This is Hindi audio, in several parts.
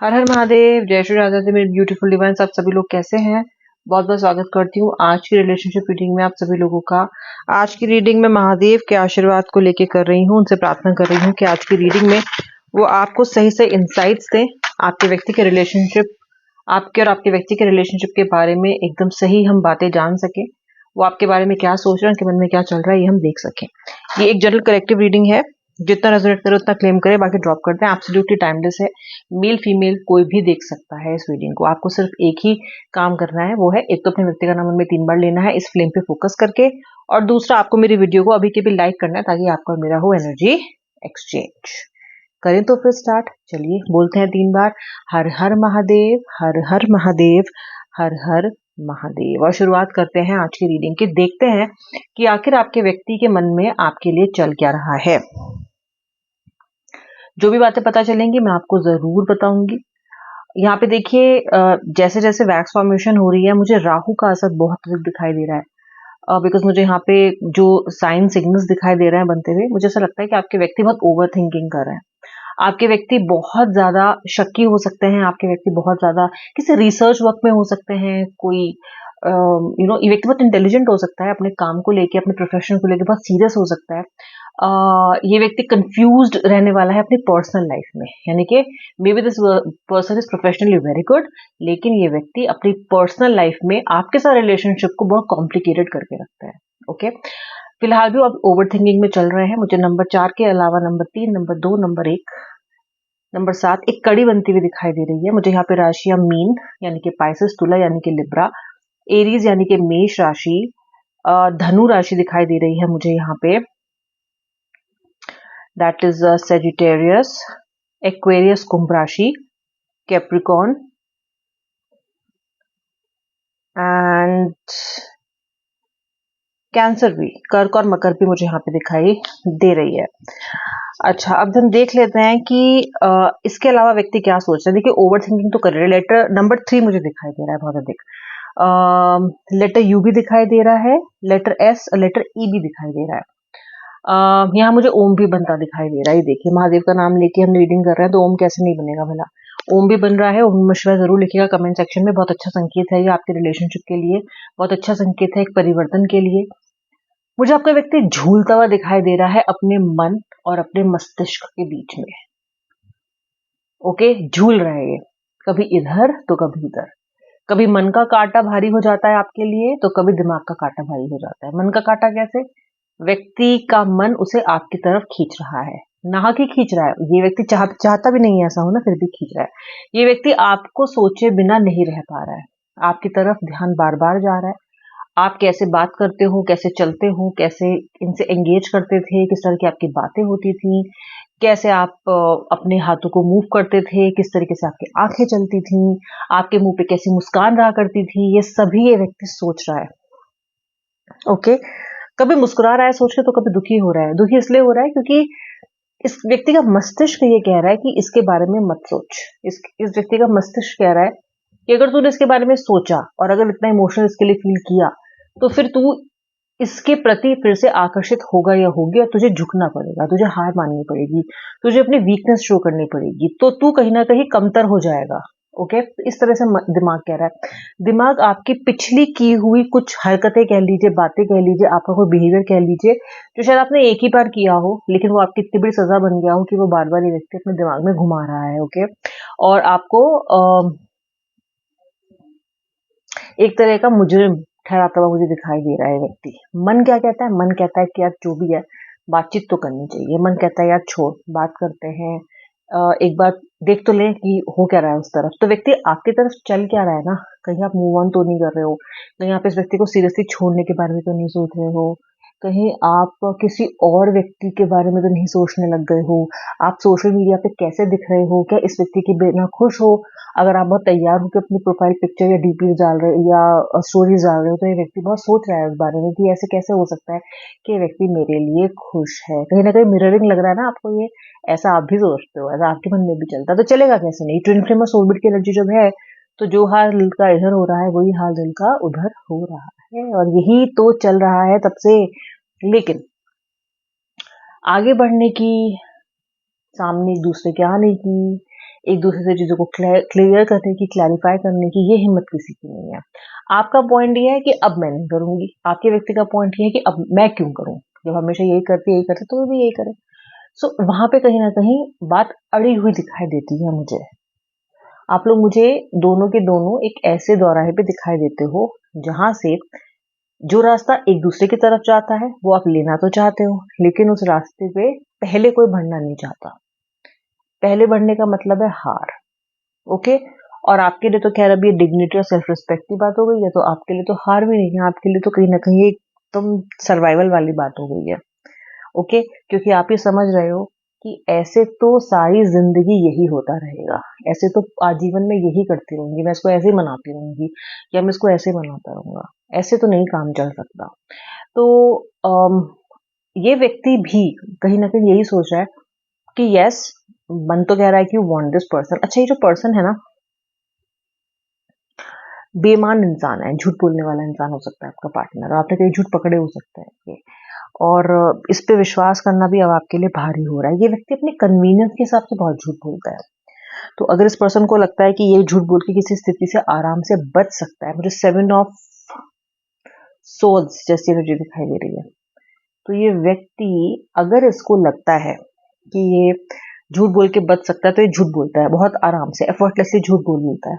हर हर महादेव, जय श्री राधा दी मेरे ब्यूटीफुल डिवाइन्स। आप सभी लोग कैसे हैं? बहुत बहुत स्वागत करती हूँ आज की रिलेशनशिप रीडिंग में आप सभी लोगों का। आज की रीडिंग में महादेव के आशीर्वाद को लेके कर रही हूँ, उनसे प्रार्थना कर रही हूँ कि आज की रीडिंग में वो आपको सही से इंसाइट्स दें, आपके व्यक्ति के रिलेशनशिप, आपके और आपके व्यक्ति के रिलेशनशिप के बारे में एकदम सही हम बातें जान सके। वो आपके बारे में क्या सोच रहे हैं, उनके मन में क्या चल रहा है, ये हम देख सकें। ये एक जनरल कलेक्टिव रीडिंग है, जितना रेजोनेट करे उतना क्लेम करे, बाकी ड्रॉप करते हैं। एब्सोल्युटली टाइमलेस है, मेल फीमेल कोई भी देख सकता है इस रीडिंग को। आपको सिर्फ एक ही काम करना है, वो है एक तो अपने व्यक्ति का नाम में 3 बार लेना है इस फ्लेम पे फोकस करके, और दूसरा आपको मेरी वीडियो को अभी के भी लाइक करना है ताकि आपका और मेरा हो एनर्जी एक्सचेंज। करें तो फिर स्टार्ट। चलिए बोलते हैं 3 बार, हर हर महादेव, हर हर महादेव, हर हर महादेव। और शुरुआत करते हैं आज की रीडिंग की। देखते हैं कि आखिर आपके व्यक्ति के मन में आपके लिए चल क्या रहा है। जो भी बातें पता चलेंगी मैं आपको जरूर बताऊंगी। यहाँ पे देखिए, जैसे जैसे वैक्स फॉर्मेशन हो रही है, मुझे राहु का असर बहुत अधिक दिखाई दे रहा है। बिकॉज मुझे यहाँ पे जो साइन सिग्नल्स दिखाई दे रहे हैं बनते हुए, मुझे ऐसा लगता है कि आपके व्यक्ति बहुत ओवर थिंकिंग कर रहे हैं। आपके व्यक्ति बहुत ज्यादा शक्की हो सकते हैं, आपके व्यक्ति बहुत ज्यादा किसी रिसर्च वर्क में हो सकते हैं, कोई ये व्यक्ति बहुत इंटेलिजेंट हो सकता है, अपने काम को लेके, अपने प्रोफेशन को लेके बहुत सीरियस हो सकता है। ये व्यक्ति कंफ्यूज्ड रहने वाला है अपनी पर्सनल लाइफ में, यानी कि may be this person is professionally very good, लेकिन ये व्यक्ति अपनी पर्सनल लाइफ में आपके साथ रिलेशनशिप को बहुत कॉम्प्लिकेटेड करके रखता है। ओके, फिलहाल भी आप ओवर थिंकिंग में चल रहे हैं। मुझे नंबर 4 के अलावा नंबर 3, नंबर 2, नंबर 1, नंबर 7 एक कड़ी बनती हुई दिखाई दे रही है। मुझे यहाँ पे राशियां मीन यानी कि पाइसेस, तुला यानी कि लिब्रा, एरीज यानी कि मेष राशि, धनु राशि दिखाई दे रही है मुझे यहाँ पे, दैट इज सेजिटेरियस, एक्वेरियस कुंभ राशि, कैप्रिकॉन एंड कैंसर भी, कर्क और मकर भी मुझे यहाँ पे दिखाई दे रही है। अच्छा, अब हम देख लेते हैं कि इसके अलावा व्यक्ति क्या सोच रहे हैं। देखिए, ओवर थिंकिंग तो कर रहे हैं। लेटर नंबर 3 मुझे दिखाई दे रहा है बहुत अधिक। लेटर यू भी दिखाई दे रहा है, लेटर एस, लेटर ई भी दिखाई दे रहा है। यहाँ मुझे ओम भी बनता दिखाई दे रहा है। देखिए, महादेव का नाम लेके हम रीडिंग कर रहे हैं तो ओम कैसे नहीं बनेगा भला। ओम भी बन रहा है। ओम मशवरा जरूर लिखिएगा कमेंट सेक्शन में। बहुत अच्छा संकेत है ये आपके रिलेशनशिप के लिए, बहुत अच्छा संकेत है एक परिवर्तन के लिए। मुझे आपका व्यक्ति झूलता हुआ दिखाई दे रहा है अपने मन और अपने मस्तिष्क के बीच में। ओके, झूल रहा है ये, कभी इधर तो कभी इधर। कभी मन का कांटा भारी हो जाता है आपके लिए, तो कभी दिमाग का कांटा भारी हो जाता है। मन का कांटा कैसे? व्यक्ति का मन उसे आपकी तरफ खींच रहा है, नाहक ही खींच रहा है। ये व्यक्ति चाहता भी नहीं है ऐसा हो ना, फिर भी खींच रहा है। ये व्यक्ति आपको सोचे बिना नहीं रह पा रहा है, आपकी तरफ ध्यान बार बार जा रहा है। आप कैसे बात करते हो, कैसे चलते हो, कैसे इनसे एंगेज करते थे, किस तरह की आपकी बातें होती थी, कैसे आप अपने हाथों को मूव करते थे, किस तरीके से आपकी आंखें चलती थी, आपके मुंह पे कैसी मुस्कान रहा करती थी, ये सभी ये व्यक्ति सोच रहा है। ओके, कभी मुस्कुरा रहा है सोच के, तो कभी दुखी हो रहा है। दुखी इसलिए हो रहा है क्योंकि इस व्यक्ति का मस्तिष्क ये कह रहा है कि इसके बारे में मत सोच। इस व्यक्ति का मस्तिष्क कह रहा है कि अगर तूने इसके बारे में सोचा और अगर इतना इमोशनल इसके लिए फील किया, तो फिर तू इसके प्रति फिर से आकर्षित होगा या होगी, और तुझे झुकना पड़ेगा, तुझे हार माननी पड़ेगी, तुझे अपनी वीकनेस शो करनी पड़ेगी, तो तू कहीं ना कहीं कमतर हो जाएगा। ओके, इस तरह से दिमाग कह रहा है। दिमाग आपकी पिछली की हुई कुछ हरकतें कह लीजिए, बातें कह लीजिए, आपका कोई बिहेवियर कह लीजिए, जो शायद आपने एक ही बार किया हो, लेकिन वो आपकी इतनी बड़ी सजा बन गया हो कि वो बार बार ये व्यक्ति अपने दिमाग में घुमा रहा है। ओके, और आपको एक तरह का मुजरिम ठहराता हुआ मुझे दिखाई दे रहा है व्यक्ति। मन क्या कहता है? मन कहता है कि यार जो भी है बातचीत तो करनी चाहिए। मन कहता है यार छोड़, बात करते हैं, एक बार देख तो ले कि हो क्या रहा है उस तरफ। तो व्यक्ति आपकी तरफ चल क्या रहा है ना, कहीं आप मूव ऑन तो नहीं कर रहे हो, कहीं आप इस व्यक्ति को सीरियसली छोड़ने के बारे में तो नहीं सोच रहे हो, कहीं आप किसी और व्यक्ति के बारे में तो नहीं सोचने लग गए हो। आप सोशल मीडिया पे कैसे दिख रहे हो, क्या इस व्यक्ति के बिना खुश हो? अगर आप बहुत तैयार होकर अपनी प्रोफाइल पिक्चर या डीपी डाल रहे हो या स्टोरीज डाल रहे हो, तो ये व्यक्ति बहुत सोच रहा है उस बारे में कि ऐसे कैसे हो सकता है कि ये व्यक्ति मेरे लिए खुश है। कहीं ना कहीं मिररिंग लग रहा है ना आपको ये, ऐसा आप भी सोचते हो, ऐसा आपके मन में भी चलता है। तो चलेगा कैसे नहीं? ट्विन फ्लेम और सोलबिट की एनर्जी जब है, तो जो हाल दिल का इधर हो रहा है वही हाल दिल का उधर हो रहा है, और यही तो चल रहा है तब से। लेकिन आगे बढ़ने की, सामने एक दूसरे के आने की, एक दूसरे से चीज़ों को क्लियर करने की, क्लैरिफाई करने की ये हिम्मत किसी की नहीं है। आपका पॉइंट ये है कि अब मैं नहीं करूँगी, आपके व्यक्ति का पॉइंट ये है कि अब मैं क्यों करूँ? जब हमेशा यही करते तो वो भी यही करे। सो वहाँ पे कहीं न कहीं बात अड़ी हुई दिखाई देती है मुझे। आप लोग मुझे दोनों के दोनों एक ऐसे दोराहे पे दिखाई देते हो, जहाँ से जो रास्ता एक दूसरे की तरफ जाता है, वो आप लेना तो चाहते हो, लेकिन उस रास्ते पे पहले कोई बढ़ना नहीं चाहता। पहले बढ़ने का मतलब है हार, ओके? और आपके लिए तो खैर अभी ये डिग्निटी और सेल्फ रिस्पेक्ट की बात हो गई है, तो आपके लिए तो हार भी नहीं है, आपके लिए तो कहीं न कहीं एकदम सर्वाइवल वाली बात हो गई है, ओके? क्योंकि आप ये समझ रहे हो कि ऐसे तो सारी ज़िंदगी यही होता रहेगा, ऐसे तो आजीवन में यही करती रहूँगी, मैं इसको ऐसे ही मनाती रहूँगी या मैं इसको ऐसे ही मनाता रहूँगा, ऐसे तो नहीं काम चल सकता। तो अम, ये व्यक्ति भी कहीं न कहीं यही सोच रहा है कि येस, मन तो कह रहा है कि यू वांट दिस पर्सन। अच्छा, ये जो पर्सन है ना, बेईमान इंसान है, झूठ बोलने वाला इंसान हो सकता है आपका पार्टनर, और आपने कहीं झूठ पकड़े हो सकते हैं ये। और इस पे विश्वास करना भी अब आपके लिए भारी हो रहा है। ये व्यक्ति अपने कन्वीनियंस के हिसाब से बहुत झूठ बोलता है। तो अगर इस पर्सन को लगता है कि ये झूठ बोल के किसी स्थिति से आराम से बच सकता है, मुझे 7 ऑफ सोल्स जैसी एनर्जी दिखाई दे रही है। तो ये व्यक्ति, अगर इसको लगता है कि ये झूठ बोल के बच सकता है, तो ये झूठ बोलता है बहुत आराम से, एफर्टलेसली झूठ बोल देता है।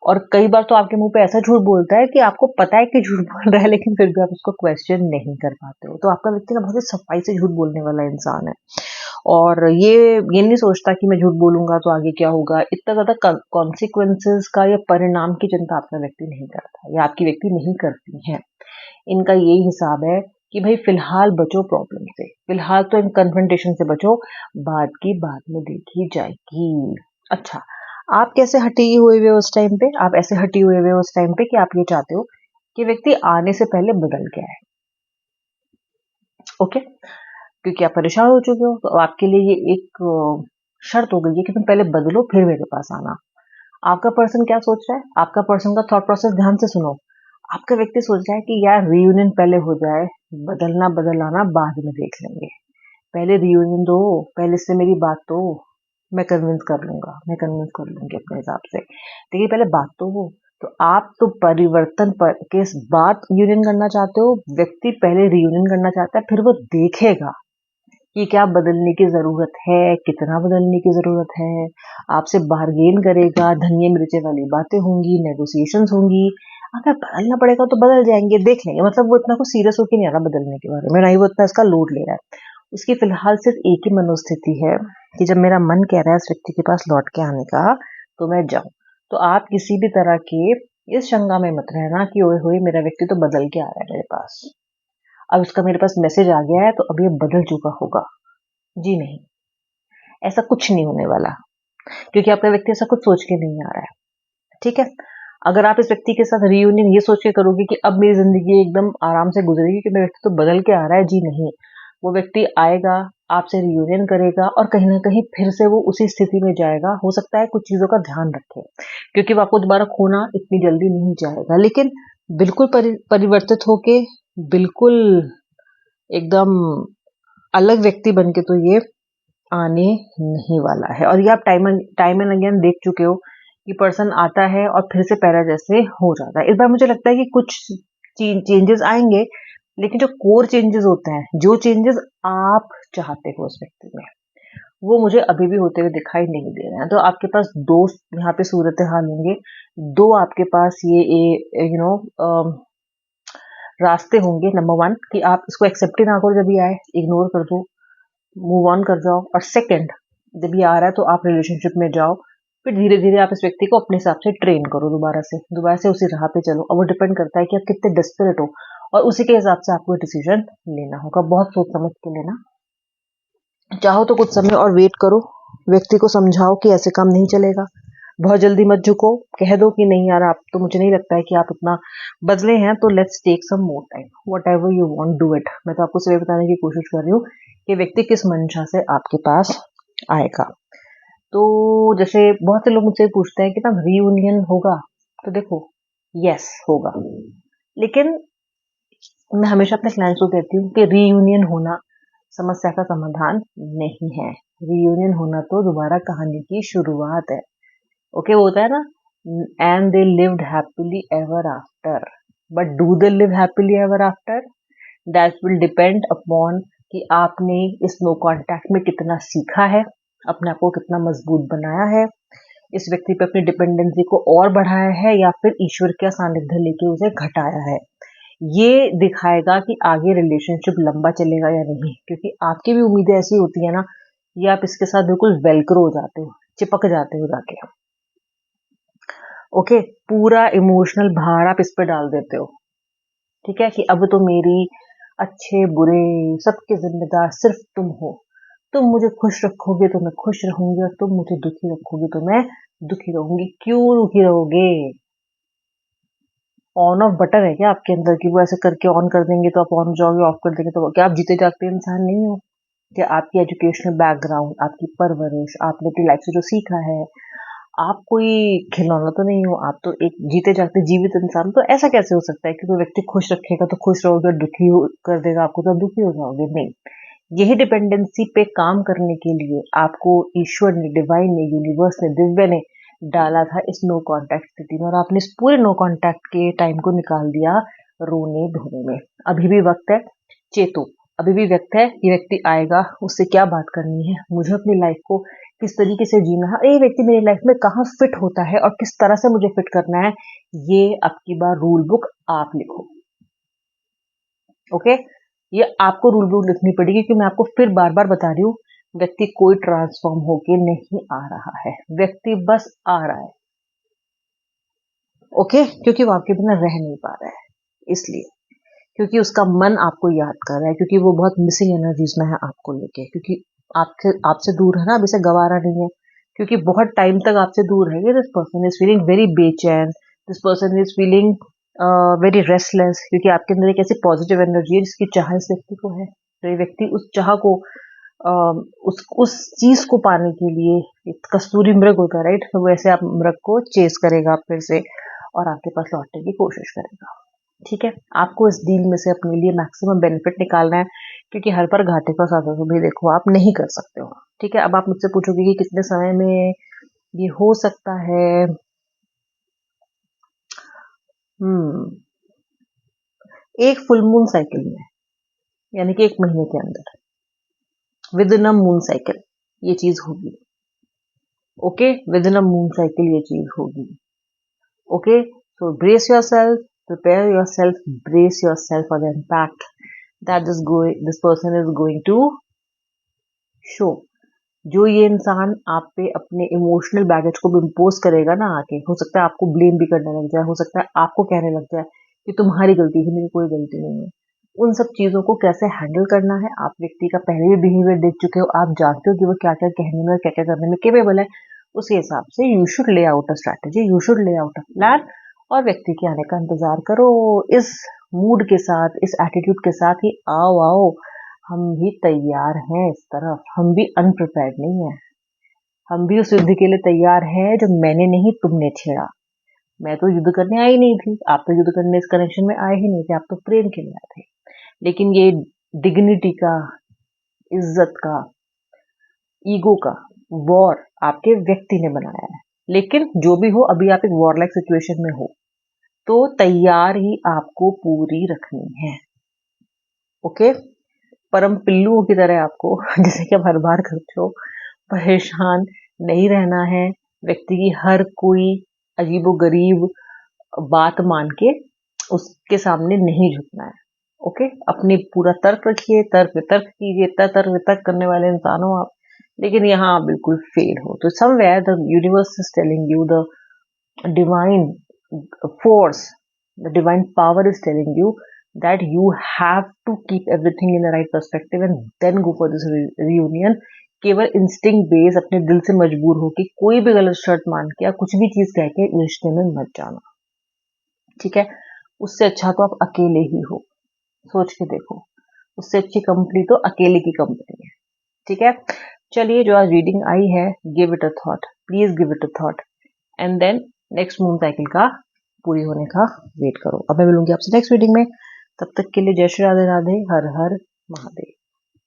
और कई बार तो आपके मुंह पे ऐसा झूठ बोलता है कि आपको पता है कि झूठ बोल रहा है, लेकिन फिर भी आप उसको क्वेश्चन नहीं कर पाते हो। तो आपका व्यक्ति ना बहुत ही सफाई से झूठ बोलने वाला इंसान है, और ये नहीं सोचता कि मैं झूठ बोलूंगा तो आगे क्या होगा। इतना ज्यादा कॉन्सिक्वेंसेस का या परिणाम की चिंता आपका व्यक्ति नहीं करता, या आपकी व्यक्ति नहीं करती है। इनका यही हिसाब है कि भाई फिलहाल बचो प्रॉब्लम से, फिलहाल तो इन कन्फ्रंटेशन से बचो, बाद की बाद में देखी जाएगी। अच्छा, आप कैसे हटी हुए हुए उस टाइम पे? आप ऐसे हटी हुए हुए उस टाइम पे कि आप ये चाहते हो कि व्यक्ति आने से पहले बदल के आए, ओके? क्योंकि आप परेशान हो चुके हो, तो आपके लिए ये एक शर्त हो गई है कि तुम पहले बदलो फिर मेरे पास आना। आपका पर्सन क्या सोच रहा है? आपका पर्सन का थॉट प्रोसेस ध्यान से सुनो। आपका व्यक्ति सोच रहा है कि यार रियूनियन पहले हो जाए, बदलना बदलाना बाद में देख लेंगे। पहले रियूनियन दो, पहले से मेरी बात तो मैं कन्विंस कर लूंगा, मैं कन्विंस कर लूंगी अपने हिसाब से। देखिए, पहले बात तो हो। तो आप तो परिवर्तन पर के बाद यूनियन करना चाहते हो, व्यक्ति पहले रियूनियन करना चाहता है, फिर वो देखेगा कि क्या बदलने की ज़रूरत है, कितना बदलने की ज़रूरत है। आपसे बार्गेन करेगा, धनिये मिर्चे वाली बातें होंगी, नेगोशिएशंस होंगी। अगर बदलना पड़ेगा तो बदल जाएंगे, देख लेंगे। मतलब वो इतना कुछ सीरियस होकर नहीं आ रहा बदलने के बारे में, ना ही वो इतना इसका लोड ले रहा है। उसकी फिलहाल सिर्फ एक ही मनोस्थिति है कि जब मेरा मन कह रहा है इस व्यक्ति के पास लौट के आने का, तो मैं जाऊं। तो आप किसी भी तरह के इस शंका में मत रहना कि ओए होए मेरा व्यक्ति तो बदल के आ रहा है मेरे पास, अब इसका मेरे पास मैसेज आ गया है तो अब ये बदल चुका होगा। जी नहीं, ऐसा कुछ नहीं होने वाला, क्योंकि आपका व्यक्ति ऐसा कुछ सोच के नहीं आ रहा है, ठीक है? अगर आप इस व्यक्ति के साथ रियूनियन ये सोच के करोगे कि अब मेरी जिंदगी एकदम आराम से गुजरेगी कि मेरा व्यक्ति तो बदल के आ रहा है, जी नहीं। वो व्यक्ति आएगा, आपसे रियूनियन करेगा, और कहीं ना कहीं फिर से वो उसी स्थिति में जाएगा। हो सकता है कुछ चीजों का ध्यान रखे, क्योंकि वो आपको दोबारा खोना इतनी जल्दी नहीं जाएगा, लेकिन बिल्कुल परिवर्तित होके, बिल्कुल एकदम अलग व्यक्ति बन के तो ये आने नहीं वाला है। और ये आप टाइम एंड अगेन देख चुके हो कि पर्सन आता है और फिर से पहले जैसे हो जाता है। इस बार मुझे लगता है कि कुछ चेंजेस आएंगे, लेकिन जो कोर चेंजेस होते हैं, जो चेंजेस आप चाहते हो उस व्यक्ति में, वो मुझे अभी भी होते हुए दिखाई नहीं दे रहे हैं। तो आपके पास दो यहाँ पे सूरत हाल होंगे, दो आपके पास ये रास्ते होंगे। नंबर वन, कि आप इसको एक्सेप्ट ही ना करो, जब ये आए इग्नोर कर दो, मूव ऑन कर जाओ। और सेकंड, जब ये आ रहा है तो आप रिलेशनशिप में जाओ, फिर धीरे धीरे आप इस व्यक्ति को अपने हिसाब से ट्रेन करो, दोबारा से उसी राह पे चलो। और वो डिपेंड करता है कि आप कितने डेस्परेट हो, और उसी के हिसाब से आपको डिसीजन लेना होगा। बहुत सोच समझ के लेना। चाहो तो कुछ समय और वेट करो, व्यक्ति को समझाओ कि ऐसे काम नहीं चलेगा, बहुत जल्दी मत झुको, कह दो कि नहीं यार, आप तो मुझे नहीं लगता है कि आप इतना बदले हैं, तो let's take some more time, whatever you want do it. मैं तो आपको सिर्फ बताने की कोशिश कर रही हूँ कि व्यक्ति किस मंशा से आपके पास आएगा। तो जैसे बहुत से लोग मुझसे पूछते हैं कि ना रीयूनियन होगा, तो देखो, यस होगा, लेकिन मैं हमेशा अपने क्लाइंट्स को कहती हूँ कि रीयूनियन होना समस्या का समाधान नहीं है। रियूनियन होना तो दोबारा कहानी की शुरुआत है। ओके, वो होता है ना, and they lived happily ever after, but do they live happily ever after? That will depend upon कि आपने इस नो कॉन्टैक्ट में कितना सीखा है, अपने आप को कितना मजबूत बनाया है, इस व्यक्ति पे अपनी डिपेंडेंसी को और बढ़ाया है या फिर ईश्वर का सानिध्य लेके उसे घटाया है। ये दिखाएगा कि आगे रिलेशनशिप लंबा चलेगा या नहीं, क्योंकि आपकी भी उम्मीदें ऐसी होती है ना, ये आप इसके साथ बिल्कुल वेलक्रो हो जाते हो, चिपक जाते हो जाके। ओके, पूरा इमोशनल भार आप इस पे डाल देते हो, ठीक है, कि अब तो मेरी अच्छे बुरे सबके जिम्मेदार सिर्फ तुम हो, तुम मुझे खुश रखोगे तो मैं खुश रहूंगी और तुम मुझे दुखी रखोगे तो मैं दुखी रहूंगी। क्यों दुखी रहोगे? ऑन ऑफ बटन है क्या आपके अंदर कि वो ऐसे करके ऑन कर देंगे तो आप ऑन हो जाओगे, ऑफ कर देंगे तो क्या आप जीते जागते इंसान नहीं हो? क्या आपकी एजुकेशनल बैकग्राउंड, आपकी परवरिश, आपने अपनी लाइफ से जो सीखा है, आप कोई खिलौना तो नहीं हो, आप तो एक जीते जागते जीवित इंसान। तो ऐसा कैसे हो सकता है कि कोई व्यक्ति खुश रखेगा तो खुश रहोगे और दुखी कर देगा आपको तो दुखी हो जाओगे? नहीं, यही डिपेंडेंसी पे काम करने के लिए आपको ईश्वर ने, डिवाइन ने, यूनिवर्स ने, दिव्य ने डाला था इस नो कांटेक्ट स्थिति में, और आपने इस पूरे नो कांटेक्ट के टाइम को निकाल दिया रोने धोने में। अभी भी वक्त है, चेतो, अभी भी वक्त है। ये व्यक्ति आएगा, उससे क्या बात करनी है, मुझे अपनी लाइफ को किस तरीके से जीना है, ये व्यक्ति मेरी लाइफ में कहाँ फिट होता है और किस तरह से मुझे फिट करना है, ये अब की बार रूल बुक आप लिखो। ओके, ये आपको रूल बुक लिखनी पड़ेगी, क्योंकि मैं आपको फिर बार बार बता रही हूँ, व्यक्ति कोई ट्रांसफॉर्म होके नहीं आ रहा है, व्यक्ति बस आ रहा है। ओके, क्योंकि वो आपके बिना रह नहीं पा रहा है, इसलिए, क्योंकि उसका मन आपको याद कर रहा है, क्योंकि वो बहुत मिसिंग एनर्जीज में है आपको लेके, क्योंकि आपसे दूर है ना, अब इसे गवारा नहीं है, क्योंकि बहुत टाइम तक आपसे दूर है। This person is feeling very बेचैन, this person is feeling very restless, क्योंकि आपके अंदर एक ऐसी पॉजिटिव एनर्जी है जिसकी चाह इस व्यक्ति को है। तो ये व्यक्ति उस चाह को उस चीज को पाने के लिए, एक कस्तूरी मृग होता है राइट, तो वैसे आप मृग को चेस करेगा फिर से और आपके पास लौटने की कोशिश करेगा। ठीक है, आपको इस डील में से अपने लिए मैक्सिमम बेनिफिट निकालना है, क्योंकि हर पर घाटे का सौदा तो भी देखो आप नहीं कर सकते हो। ठीक है, अब आप मुझसे पूछोगे कि कितने समय में ये हो सकता है। एक फुल मून साइकिल में, यानी कि 1 महीने के अंदर, with in a moon cycle ये चीज होगी। Okay, with in a moon cycle ये चीज होगी। Okay, so brace yourself, prepare yourself, brace yourself for the impact that this person is going to show. जो ये इंसान आप पे अपने इमोशनल बैगेज को भी इम्पोज करेगा ना आके, हो सकता है आपको ब्लेम भी करने लग जाए, हो सकता है आपको कहने लग जाए कि तुम्हारी गलती है, मेरी कोई गलती नहीं है। उन सब चीजों को कैसे हैंडल करना है, आप व्यक्ति का पहले भी बिहेवियर देख चुके हो, आप जानते हो कि वो क्या क्या कहने में और क्या क्या करने में केपेबल है। उसी हिसाब से यू शुड ले out a strategy, you should ले आउट अ प्लान, और व्यक्ति के आने का इंतजार करो इस मूड के साथ, इस एटीट्यूड के साथ ही, आओ आओ हम भी तैयार हैं इस तरफ, हम भी अनप्रिपेयर्ड नहीं है, हम भी उस युद्ध के लिए तैयार हैं जो मैंने नहीं तुमने छेड़ा। मैं तो युद्ध करने आई नहीं थी, आप तो युद्ध करने इस कनेक्शन में आए ही नहीं थे, आप तो प्रेम के लिए आए थे। लेकिन ये डिग्निटी का, इज्जत का, ईगो का वॉर आपके व्यक्ति ने बनाया है। लेकिन जो भी हो, अभी आप एक वॉरलाइक सिचुएशन में हो, तो तैयार ही आपको पूरी रखनी है। ओके, परम पिल्लुओं की तरह आपको जैसे कि आप हर बार करते हो, परेशान नहीं रहना है। व्यक्ति की हर कोई अजीबोगरीब बात मान के उसके सामने नहीं झुकना है। ओके, अपनी पूरा तर्क रखिए, तर्क वितर्क कीजिए, तर्क वितर्क करने वाले इंसान हो आप, लेकिन यहाँ आप बिल्कुल फेल हो। तो somewhere the universe is telling you, the divine force, the divine power is telling you that you have to keep everything in the right perspective and then go for this reunion. केवल इंस्टिंक्ट बेस, अपने दिल से मजबूर हो कि कोई भी गलत शर्त मान के या कुछ भी चीज कह के रिश्ते में मत जाना। ठीक है, उससे अच्छा तो आप अकेले ही हो, सोच के देखो, उससे अच्छी कंपनी तो अकेले की कंपनी है। ठीक है, चलिए, जो आज रीडिंग आई है, give it a thought, please give it a thought, and then next moon cycle का पूरी होने का वेट करो। अब मैं मिलूंगी आपसे नेक्स्ट रीडिंग में, तब तक के लिए जय श्री राधे राधे, हर हर महादेव।